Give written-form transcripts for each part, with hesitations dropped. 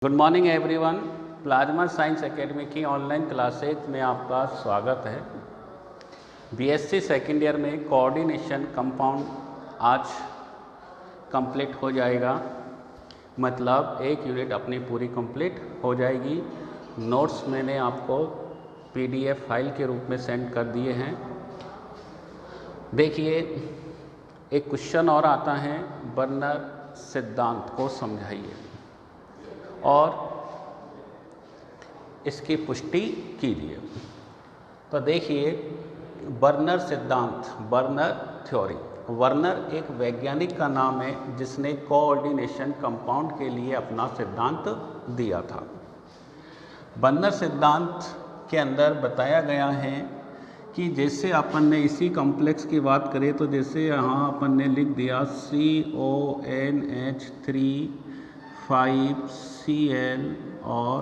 Good morning everyone. Plasma science academy की online classes में आपका स्वागत है। बीएससी सेकेंड ईयर में कोऑर्डिनेशन कंपाउंड आज कंप्लीट हो जाएगा, मतलब एक यूनिट अपनी पूरी कंप्लीट हो जाएगी। नोट्स मैंने आपको पीडीएफ फाइल के रूप में सेंड कर दिए हैं। देखिए, एक क्वेश्चन और आता है, बर्नर सिद्धांत को समझाइए और इसकी पुष्टि कीजिए। तो देखिए, बर्नर सिद्धांत, बर्नर थ्योरी। बर्नर एक वैज्ञानिक का नाम है जिसने कोऑर्डिनेशन कंपाउंड के लिए अपना सिद्धांत दिया था। बर्नर सिद्धांत के अंदर बताया गया है कि जैसे अपन ने इसी कॉम्प्लेक्स की बात करें तो जैसे यहाँ अपन ने लिख दिया CONH3 5Cl और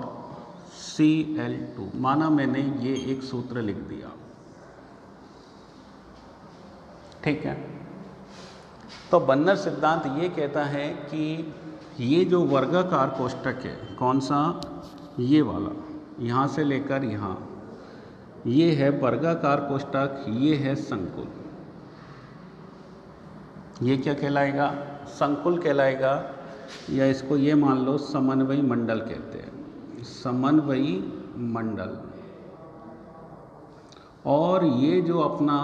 Cl2, माना मैंने ये एक सूत्र लिख दिया, ठीक है। तो बर्नर सिद्धांत ये कहता है कि ये जो वर्गाकार कोष्ठक है, कौन सा, ये वाला, यहाँ से लेकर यहाँ, ये है वर्गाकार कोष्ठक, ये है संकुल। ये क्या कहलाएगा, संकुल कहलाएगा, या इसको ये मान लो समन्वयी मंडल कहते हैं, समन्वयी मंडल। और ये जो अपना,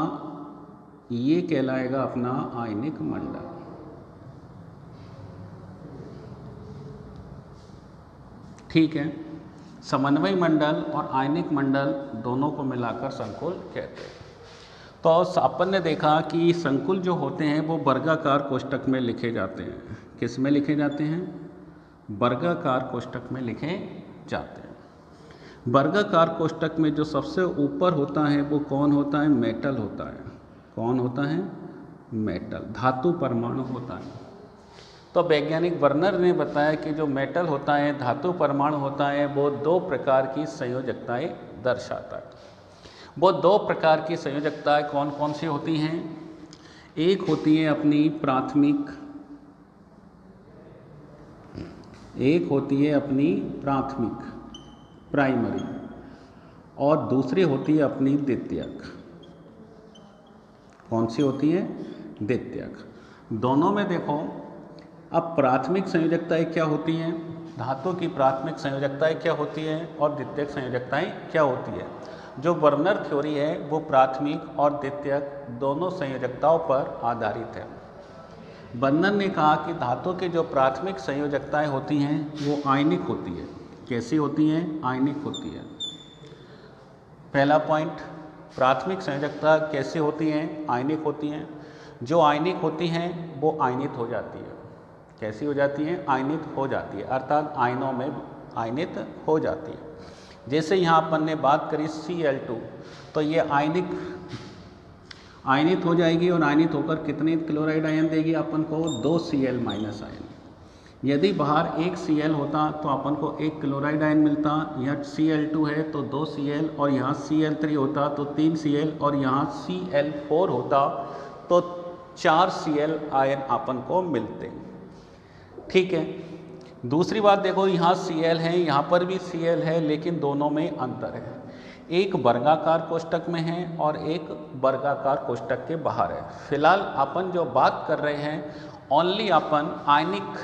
ये कहलाएगा अपना आयनिक मंडल। ठीक है, समन्वयी मंडल और आयनिक मंडल दोनों को मिलाकर संकुल कहते हैं। तो अपन ने देखा कि संकुल जो होते हैं वो वर्गाकार कोष्ठक में लिखे जाते हैं। किस में लिखे जाते हैं, वर्गाकार कोष्ठक में लिखे जाते हैं। वर्गाकार कोष्ठक में जो सबसे ऊपर होता है वो कौन होता है, मेटल होता है। कौन होता है, मेटल, धातु परमाणु होता है। तो वैज्ञानिक बर्नर ने बताया कि जो मेटल होता है, धातु परमाणु होता है, वो दो प्रकार की संयोजकताएं दर्शाता है। वो दो प्रकार की संयोजकताएं कौन कौन सी होती हैं, एक होती है अपनी प्राथमिक, एक होती है अपनी प्राथमिक, प्राइमरी, और दूसरी होती है अपनी द्वितीयक। कौन सी होती है, द्वितीयक। दोनों में देखो, अब प्राथमिक संयोजकताएं क्या होती हैं, धातु की प्राथमिक संयोजकताएं क्या होती हैं और द्वितीयक संयोजकताएं क्या होती है। जो बर्नर थ्योरी है वो प्राथमिक और द्वितीयक दोनों संयोजकताओं पर आधारित है। बर्नर ने कहा कि धातु की जो प्राथमिक संयोजकताएं होती हैं वो आयनिक होती है। कैसी होती हैं, आयनिक होती है। पहला पॉइंट, प्राथमिक संयोजकता कैसी होती हैं, आयनिक होती हैं। जो आयनिक होती हैं वो आयनित हो जाती है। कैसी हो जाती हैं, आयनित हो जाती है, अर्थात आयनों में आयनित हो जाती है। जैसे यहाँ अपन ने बात करी Cl2, तो ये आयनित हो जाएगी और आयनित होकर कितने क्लोराइड आयन देगी अपन को, 2 Cl माइनस आयन। यदि बाहर 1 Cl होता तो अपन को 1 क्लोराइड आयन मिलता। यहाँ Cl2 है तो 2 Cl, और यहाँ Cl3 होता तो 3 Cl, और यहाँ Cl4 होता तो 4 Cl आयन अपन को मिलते। ठीक है। दूसरी बात देखो, यहाँ Cl है, यहाँ पर भी Cl है, लेकिन दोनों में अंतर है। एक वर्गाकार कोष्ठक में है और एक वर्गाकार कोष्ठक के बाहर है। फिलहाल अपन जो बात कर रहे हैं, ओनली अपन आयनिक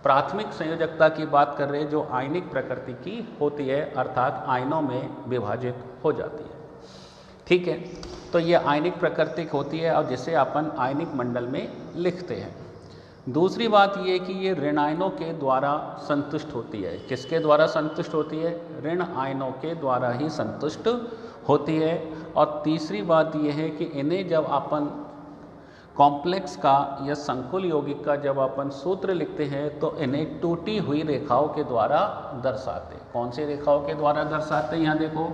प्राथमिक संयोजकता की बात कर रहे हैं, जो आयनिक प्रकृति की होती है, अर्थात आयनों में विभाजित हो जाती है। ठीक है, तो ये आयनिक प्रकृति होती है और जिसे अपन आयनिक मंडल में लिखते हैं। दूसरी बात ये कि ये ऋण आयनों के द्वारा संतुष्ट होती है। किसके द्वारा संतुष्ट होती है, ऋण आयनों के द्वारा ही संतुष्ट होती है। और तीसरी बात ये है कि इन्हें जब अपन कॉम्प्लेक्स का या संकुल यौगिक का जब अपन सूत्र लिखते हैं तो इन्हें टूटी हुई रेखाओं के द्वारा दर्शाते हैं। कौन सी रेखाओं के द्वारा दर्शाते हैं, यहाँ देखो,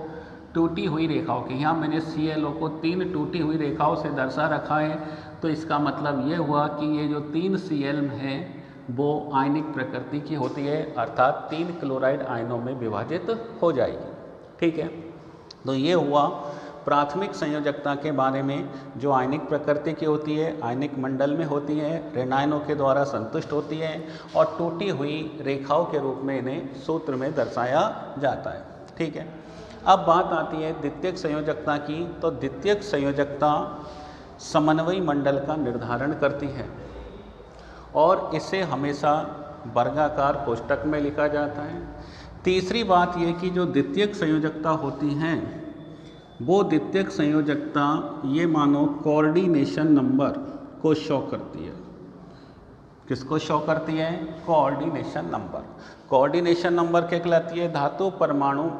टूटी हुई रेखाओं के। यहाँ मैंने Cl को 3 टूटी हुई रेखाओं से दर्शा रखा है, तो इसका मतलब ये हुआ कि ये जो 3 Cl हैं वो आयनिक प्रकृति की होती है, अर्थात 3 क्लोराइड आयनों में विभाजित हो जाएगी। ठीक है, तो ये हुआ प्राथमिक संयोजकता के बारे में, जो आयनिक प्रकृति की होती है, आयनिक मंडल में होती है, ऋणायनों के द्वारा संतुष्ट होती है और टूटी हुई रेखाओं के रूप में इन्हें सूत्र में दर्शाया जाता है। ठीक है, अब बात आती है द्वितीयक संयोजकता की। तो द्वितीयक संयोजकता समन्वयी मंडल का निर्धारण करती है और इसे हमेशा वर्गाकार कोष्ठक में लिखा जाता है। तीसरी बात यह कि जो द्वितीयक संयोजकता होती हैं वो द्वितीयक संयोजकता ये मानो कोऑर्डिनेशन नंबर को शो करती है। किसको शो करती है? Coordination number. कोऑर्डिनेशन नंबर क्या कहलाती है? धातु परमाणु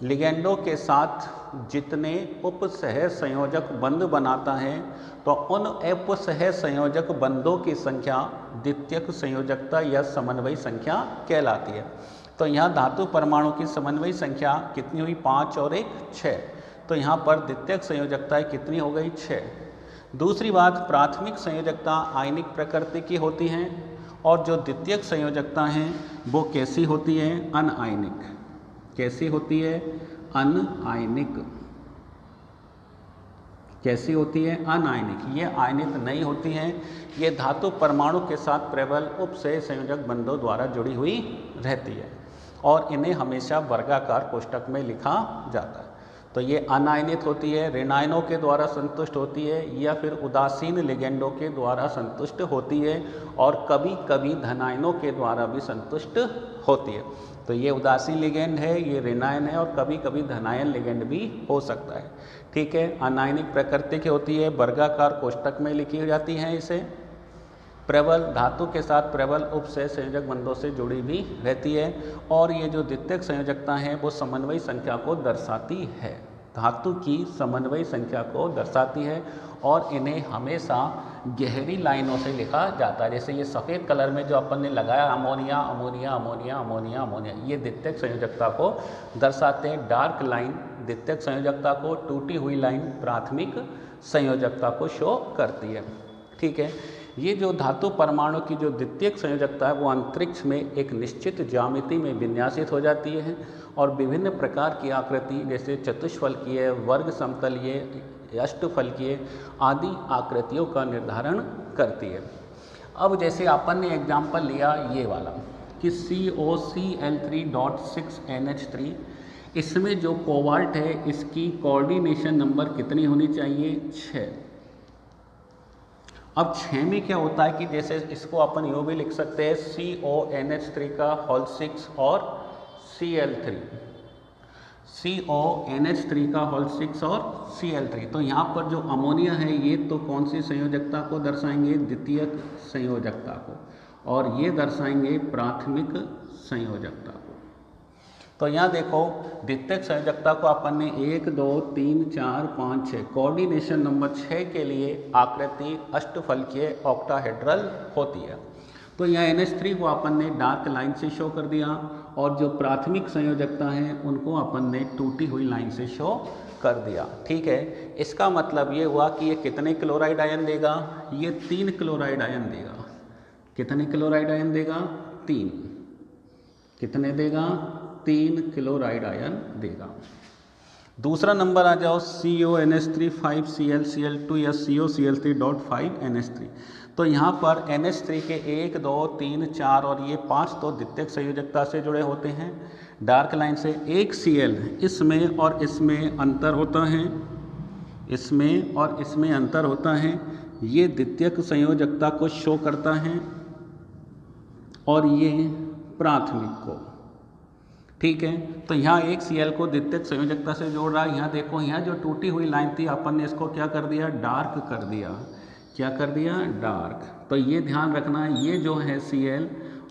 लिगेंडों के साथ जितने उपसह संयोजक बंध बनाता है तो उन उपसह संयोजक बंधों की संख्या द्वितीयक संयोजकता या समन्वयी संख्या कहलाती है। तो यहाँ धातु परमाणु की समन्वयी संख्या कितनी हुई? 5 और 1 6। तो यहाँ पर द्वितीयक संयोजकता कितनी हो गई? 6। दूसरी बात, प्राथमिक संयोजकता आयनिक प्रकृति की होती हैं और जो द्वितीयक संयोजकता हैं वो कैसी होती है? अनआयनिक। कैसी होती है? अनआयनिक। कैसी होती है? अनआयनिक। ये आयनित नहीं होती हैं, ये धातु परमाणु के साथ प्रबल उपसह संयोजक बंधों द्वारा जुड़ी हुई रहती है और इन्हें हमेशा वर्गाकार कोष्ठक में लिखा जाता है। तो ये अनायनित होती है, ऋणायनों के द्वारा संतुष्ट होती है या फिर उदासीन लिगेंडों के द्वारा संतुष्ट होती है और कभी कभी धनायनों के द्वारा भी संतुष्ट होती है। तो ये उदासीन लिगेंड है, ये ऋणायन है और कभी कभी धनायन लिगेंड भी हो सकता है। ठीक है, अनायनिक प्रकृति की होती है, वर्गाकार कोष्ठक में लिखी जाती हैं। इसे प्रबल धातु के साथ प्रबल उपसह संयोजक बंधों से जुड़ी भी रहती है और ये जो द्वितीयक संयोजकता है वो समन्वयी संख्या को दर्शाती है, धातु की समन्वयी संख्या को दर्शाती है और इन्हें हमेशा गहरी लाइनों से लिखा जाता है। जैसे ये सफ़ेद कलर में जो अपन ने लगाया ammonia ammonia ammonia ammonia ammonia, ये द्वितीयक संयोजकता को दर्शाते हैं। डार्क लाइन द्वितीयक संयोजकता को, टूटी हुई लाइन प्राथमिक संयोजकता को शो करती है। ठीक है, ये जो धातु परमाणु की जो द्वितीयक संयोजकता है वो अंतरिक्ष में एक निश्चित ज्यामिति में विन्यासित हो जाती है और विभिन्न प्रकार की आकृति जैसे चतुष्फलकीय, वर्ग समतलीय, अष्टफलकीय आदि आकृतियों का निर्धारण करती है। अब जैसे अपन ने एग्जाम्पल लिया ये वाला कि COCl3.6NH3, इसमें जो कोबाल्ट है इसकी कोऑर्डिनेशन नंबर कितनी होनी चाहिए? 6। अब 6 में क्या होता है कि जैसे इसको अपन यूँ भी लिख सकते हैं CONH3 का होल 6 और Cl3, CONH3 का होल 6 और Cl3। तो यहाँ पर जो अमोनिया है ये तो कौन सी संयोजकता को दर्शाएंगे? द्वितीयक संयोजकता को, और ये दर्शाएंगे प्राथमिक संयोजकता को। तो यहाँ देखो द्वितीयक संयोजकता को अपन ने 1 2 3 4 5 6 कोऑर्डिनेशन नंबर 6 के लिए आकृति अष्टफलकीय ऑक्टाहेड्रल होती है। तो यहाँ NH3 को अपन ने डार्क लाइन से शो कर दिया और जो प्राथमिक संयोजकता है उनको अपन ने टूटी हुई लाइन से शो कर दिया। ठीक है, इसका मतलब ये हुआ कि ये कितने क्लोराइड आयन देगा? ये 3 क्लोराइड आयन देगा। कितने क्लोराइड आयन देगा? 3। कितने देगा? 3 क्लोराइड आयन देगा। दूसरा नंबर आ जाओ CONH3 5ClCl2 या COCl3.5NH3। तो यहाँ पर NH3 के 1 2 3 4 और ये 5 तो द्वितीयक संयोजकता से जुड़े होते हैं डार्क लाइन से। एक Cl इसमें और इसमें अंतर होता है, इसमें और इसमें अंतर होता है, ये द्वितीयक संयोजकता को शो करता है और ये प्राथमिक को। ठीक है, तो यहाँ एक Cl को द्वितीयक संयोजकता से जोड़ रहा है। यहाँ देखो, यहाँ जो टूटी हुई लाइन थी अपन ने इसको क्या कर दिया? डार्क कर दिया। क्या कर दिया? डार्क। तो ये ध्यान रखना है, ये जो है Cl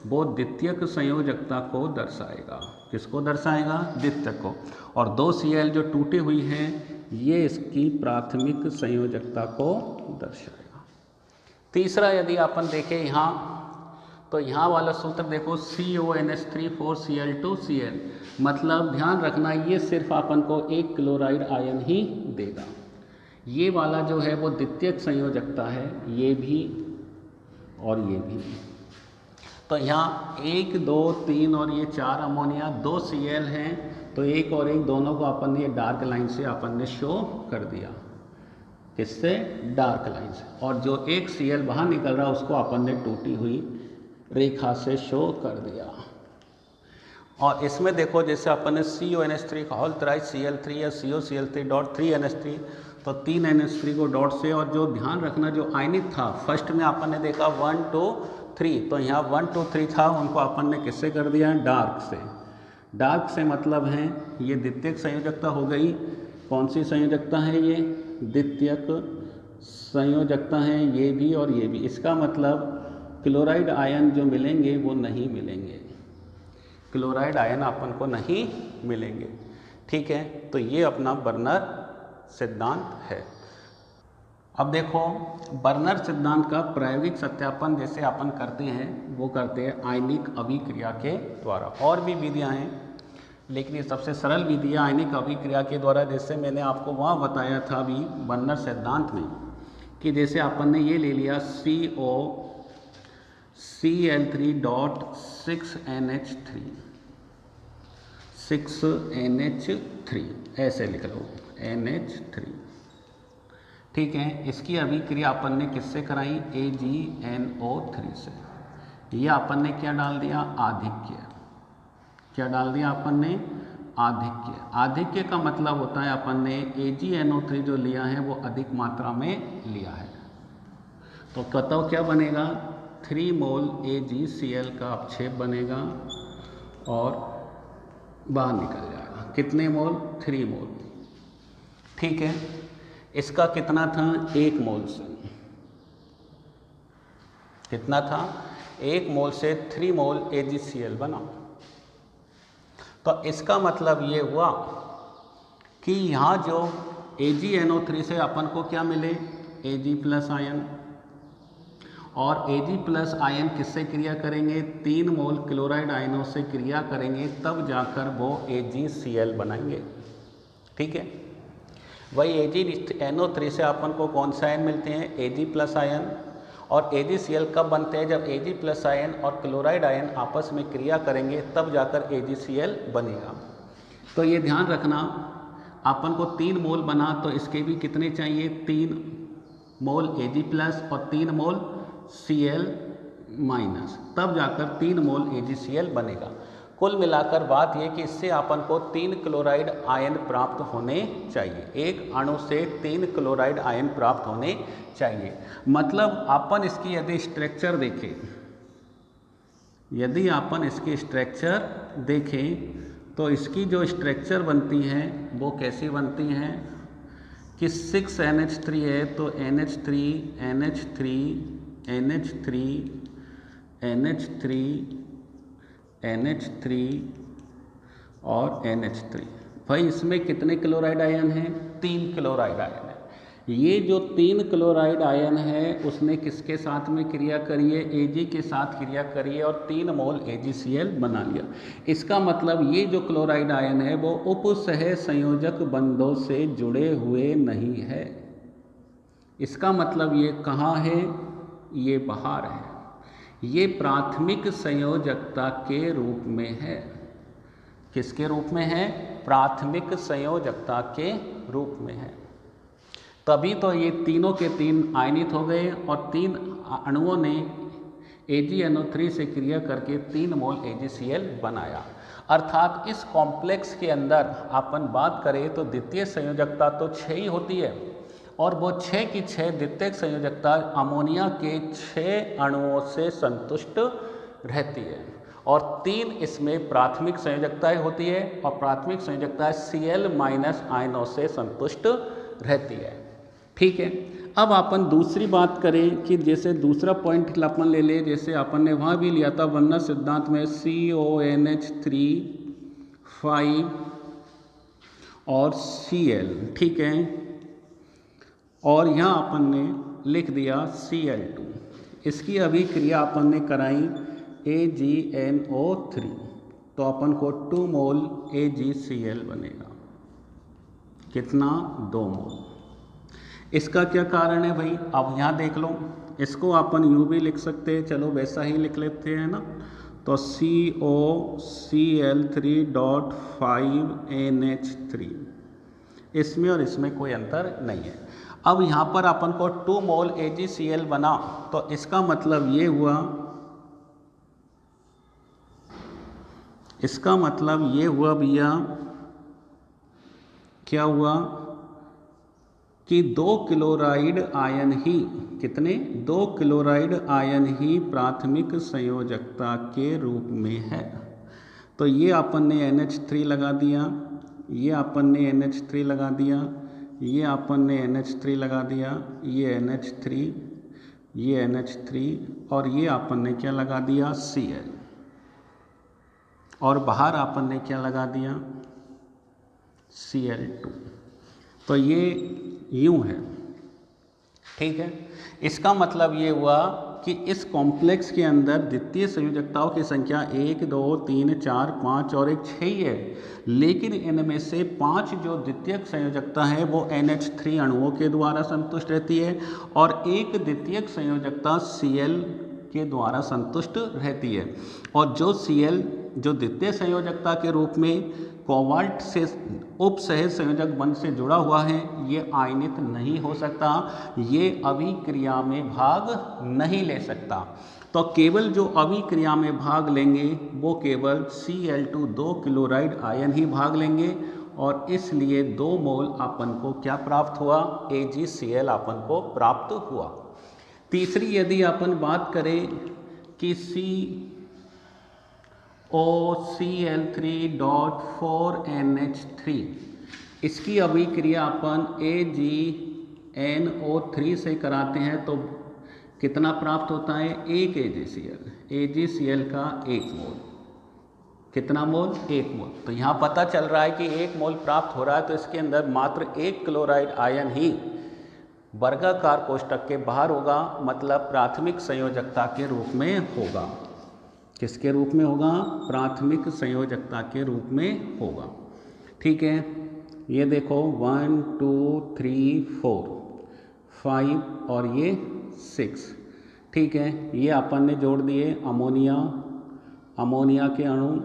वो द्वितीयक संयोजकता को दर्शाएगा। किसको दर्शाएगा? द्वितीयक को। और 2 Cl जो टूटी हुई है ये इसकी प्राथमिक संयोजकता को दर्शाएगा। तीसरा यदि अपन देखें यहाँ, तो यहाँ वाला सूत्र देखो CONH3 4Cl2Cl, मतलब ध्यान रखना ये सिर्फ अपन को 1 क्लोराइड आयन ही देगा। ये वाला जो है वो द्वितीयक संयोजकता है, ये भी और ये भी। तो यहाँ 1 2 3 और ये 4 अमोनिया 2 Cl हैं, तो एक और एक दोनों को अपन ने डार्क लाइन से अपन ने शो कर दिया। किससे? डार्क लाइन से। और जो एक Cl बाहर निकल रहा उसको अपन ने टूटी हुई रेखा से शो कर दिया। और इसमें देखो जैसे अपन ने CONH3 का होल थ्राइस Cl3 या COCl3 डॉट 3NH3, तो 3NH3 को डॉट से, और जो ध्यान रखना जो आयनिक था फर्स्ट में अपन ने देखा 1 2 3, तो यहाँ 1 2 3 था, उनको अपन ने किससे कर दिया? डार्क से। डार्क से मतलब है ये द्वितीयक संयोजकता हो गई। कौन सी संयोजकता है ये? द्वितीयक संयोजकता है ये भी और ये भी। इसका मतलब क्लोराइड आयन जो मिलेंगे वो नहीं मिलेंगे, क्लोराइड आयन अपन को नहीं मिलेंगे। ठीक है, तो ये अपना बर्नर सिद्धांत है। अब देखो बर्नर सिद्धांत का प्रायोगिक सत्यापन जैसे अपन करते हैं वो करते हैं आयनिक अभिक्रिया के द्वारा। और भी विधियां हैं, लेकिन ये सबसे सरल विधि है आयनिक अभिक्रिया के द्वारा। जैसे मैंने आपको वहाँ बताया था अभी बर्नर सिद्धांत में कि जैसे अपन ने ये ले लिया COCl3 डॉट 6NH3 ऐसे लिख लो NH3। ठीक है, इसकी अभिक्रिया अपन ने किससे कराई? AgNO3 से। ये अपन ने क्या डाल दिया? आधिक्य। क्या डाल दिया अपन ने? आधिक्य। आधिक्य का मतलब होता है अपन ने AgNO3 जो लिया है वो अधिक मात्रा में लिया है। तो कतव क्या बनेगा? 3 मोल AgCl का अपक्षेप बनेगा और बाहर निकल जाएगा। कितने मोल? 3 मोल। ठीक है, इसका कितना था? 1 मोल से। कितना था? 1 मोल से 3 मोल AgCl बना। तो इसका मतलब ये हुआ कि यहाँ जो AgNO3 से अपन को क्या मिले? Ag+ ion. और Ag+ आयन किससे क्रिया करेंगे? 3 मोल क्लोराइड आयनों से क्रिया करेंगे, तब जाकर वो AgCl बनाएंगे। ठीक है, वही AgNO3 से अपन को कौन सा आयन मिलते हैं? Ag+ ion. और AgCl कब बनते हैं? जब Ag+ आयन और क्लोराइड आयन आपस में क्रिया करेंगे तब जाकर AgCl बनेगा। तो ये ध्यान रखना, अपन को 3 मोल बना तो इसके भी कितने चाहिए? 3 मोल Ag+ और 3 मोल Cl-, तब जाकर 3 मोल AgCl बनेगा। कुल मिलाकर बात यह कि इससे अपन को 3 क्लोराइड आयन प्राप्त होने चाहिए। एक अणु से 3 क्लोराइड आयन प्राप्त होने चाहिए। मतलब अपन इसकी यदि स्ट्रक्चर देखें, यदि अपन इसकी स्ट्रक्चर देखें तो इसकी जो स्ट्रक्चर बनती है वो कैसी बनती है कि 6NH3 है तो NH3 NH3 NH3 NH3 NH3 और NH3। भाई इसमें कितने क्लोराइड आयन हैं? 3 क्लोराइड आयन है। ये जो 3 क्लोराइड आयन है उसने किसके साथ में क्रिया करी है? Ag के साथ क्रिया करी है और 3 मोल AgCl बना लिया। इसका मतलब ये जो क्लोराइड आयन है वो उपसह संयोजक बंधों से जुड़े हुए नहीं है। इसका मतलब ये कहाँ है? ये बाहर है। ये प्राथमिक संयोजकता के रूप में है। किसके रूप में है? प्राथमिक संयोजकता के रूप में है। तभी तो ये तीनों के तीन आयनित हो गए और 3 अणुओं ने AgNO3 से क्रिया करके 3 मोल AgCl बनाया। अर्थात इस कॉम्प्लेक्स के अंदर अपन बात करें तो द्वितीय संयोजकता तो 6 ही होती है और वो 6 की 6 द्वितीयक संयोजकता अमोनिया के 6 अणुओं से संतुष्ट रहती है और 3 इसमें प्राथमिक संयोजकताएं होती है और प्राथमिक संयोजकता Cl- आयनों से संतुष्ट रहती है। ठीक है, अब अपन दूसरी बात करें कि जैसे दूसरा पॉइंट अपन ले ले, जैसे अपन ने वहाँ भी लिया था बर्नर सिद्धांत में CONH3 5 और Cl। ठीक है, और यहाँ अपन ने लिख दिया Cl2। इसकी अभिक्रिया अपन ने कराई AgNO3, तो अपन को 2 मोल AgCl बनेगा। कितना? 2 मोल। इसका क्या कारण है भाई? अब यहाँ देख लो, इसको अपन यूँ भी लिख सकते हैं, चलो वैसा ही लिख लेते हैं ना। तो COCl3.5NH3, इसमें और इसमें कोई अंतर नहीं है। अब यहाँ पर अपन को 2 मोल AgCl बना, तो इसका मतलब ये हुआ, इसका मतलब ये हुआ भैया, क्या हुआ कि 2 क्लोराइड आयन ही, कितने, 2 क्लोराइड आयन ही प्राथमिक संयोजकता के रूप में है। तो ये अपन ने NH3 लगा दिया, ये अपन ने NH3 लगा दिया, ये अपन ने NH3 लगा दिया, ये NH3, ये NH3, और ये अपन ने क्या लगा दिया, Cl, और बाहर अपन ने क्या लगा दिया, Cl2। तो ये यूँ है, ठीक है। इसका मतलब ये हुआ कि इस कॉम्प्लेक्स के अंदर द्वितीय संयोजकताओं की संख्या 1, 2, 3, 4, 5 और एक 6 ही है, लेकिन इनमें से 5 जो द्वितीयक संयोजकता है वो NH3 अणुओं के द्वारा संतुष्ट रहती है, और एक द्वितीयक संयोजकता Cl के द्वारा संतुष्ट रहती है। और जो Cl जो द्वितीय संयोजकता के रूप में कोबाल्ट से उपसहज संयोजक बंध से जुड़ा हुआ है, ये आयनित नहीं हो सकता, ये अभिक्रिया में भाग नहीं ले सकता। तो केवल जो अभिक्रिया में भाग लेंगे वो केवल Cl2 2 क्लोराइड आयन ही भाग लेंगे, और इसलिए 2 मोल अपन को क्या प्राप्त हुआ, AgCl अपन को प्राप्त हुआ। तीसरी यदि अपन बात करें कि COCl3.4NH3, इसकी अभिक्रिया अपन AgNO3 से कराते हैं तो कितना प्राप्त होता है, 1 AgCl का 1 मोल, कितना मोल, 1 मोल। तो यहाँ पता चल रहा है कि 1 मोल प्राप्त हो रहा है, तो इसके अंदर मात्र 1 क्लोराइड आयन ही वर्गाकार कोष्ठक के बाहर होगा, मतलब प्राथमिक संयोजकता के रूप में होगा। किसके रूप में होगा, प्राथमिक संयोजकता के रूप में होगा, ठीक है। ये देखो 1 2 3 4 5 और ये 6, ठीक है। ये अपन ने जोड़ दिए अमोनिया के अणु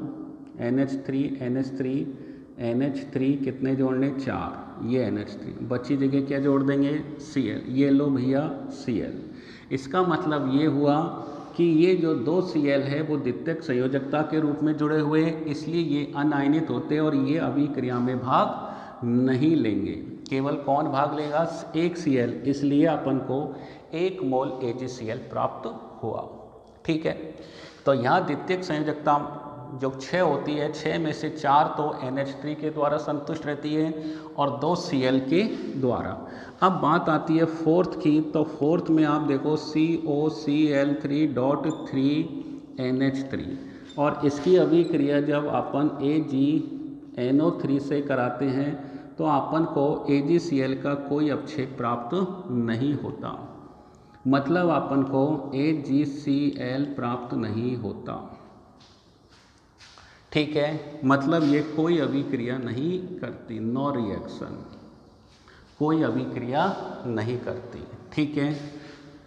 NH3 कितने जोड़ने, 4, ये NH3, बची जगह क्या जोड़ देंगे, Cl, ये लो भैया Cl। इसका मतलब ये हुआ कि ये जो 2 Cl है वो द्वितीयक संयोजकता के रूप में जुड़े हुए हैं, इसलिए ये अनायनित होते हैं और ये अभिक्रिया में भाग नहीं लेंगे। केवल कौन भाग लेगा, 1 Cl, इसलिए अपन को 1 मोल AgCl प्राप्त हुआ, ठीक है। तो यहाँ द्वितीयक संयोजकता जो 6 होती है, 6 में से 4 तो NH3 के द्वारा संतुष्ट रहती है और 2 Cl के द्वारा। अब बात आती है फोर्थ की, तो फोर्थ में आप देखो COCl3.3NH3, और इसकी अभिक्रिया जब अपन AgNO3 से कराते हैं तो अपन को AgCl का कोई अवक्षेप प्राप्त नहीं होता, मतलब अपन को AgCl प्राप्त नहीं होता, ठीक है। मतलब ये कोई अभिक्रिया नहीं करती, नो रिएक्शन, कोई अभिक्रिया नहीं करती, ठीक है।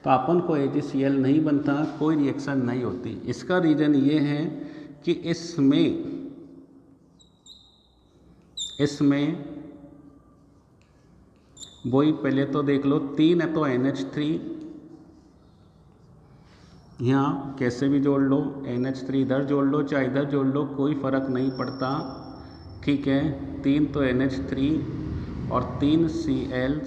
तो अपन को AgCl नहीं बनता, कोई रिएक्शन नहीं होती। इसका रीज़न ये है कि इसमें वही पहले तो देख लो, 3 है तो NH3, यहाँ कैसे भी जोड़ लो, NH3 इधर जोड़ लो चाहे इधर जोड़ लो, कोई फ़र्क नहीं पड़ता, ठीक है। 3 तो NH3 और 3 Cl,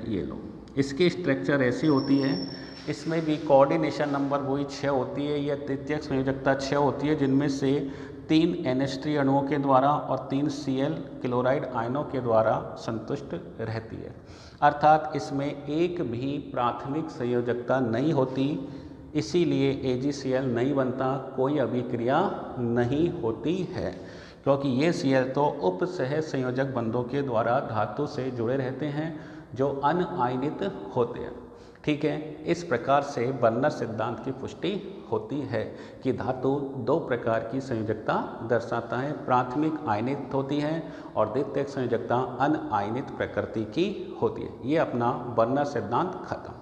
ये लो। इसकी स्ट्रक्चर ऐसी होती है, इसमें भी कोऑर्डिनेशन नंबर वही 6 होती है, या द्वितीयक संयोजकता 6 होती है, जिनमें से 3 NH3 अणुओं के द्वारा और 3 Cl क्लोराइड आयनों के द्वारा संतुष्ट रहती है। अर्थात इसमें एक भी प्राथमिक संयोजकता नहीं होती, इसीलिए AgCl नहीं बनता, कोई अभिक्रिया नहीं होती है, क्योंकि ये Cl तो उपसहज संयोजक बंधों के द्वारा धातु से जुड़े रहते हैं जो अनआयनित होते हैं, ठीक है। इस प्रकार से बर्नर सिद्धांत की पुष्टि होती है कि धातु 2 प्रकार की संयोजकता दर्शाता है, प्राथमिक आयनित होती है और द्वितीयक संयोजकता अनआयनित प्रकृति की होती है। ये अपना बर्नर सिद्धांत खत्म।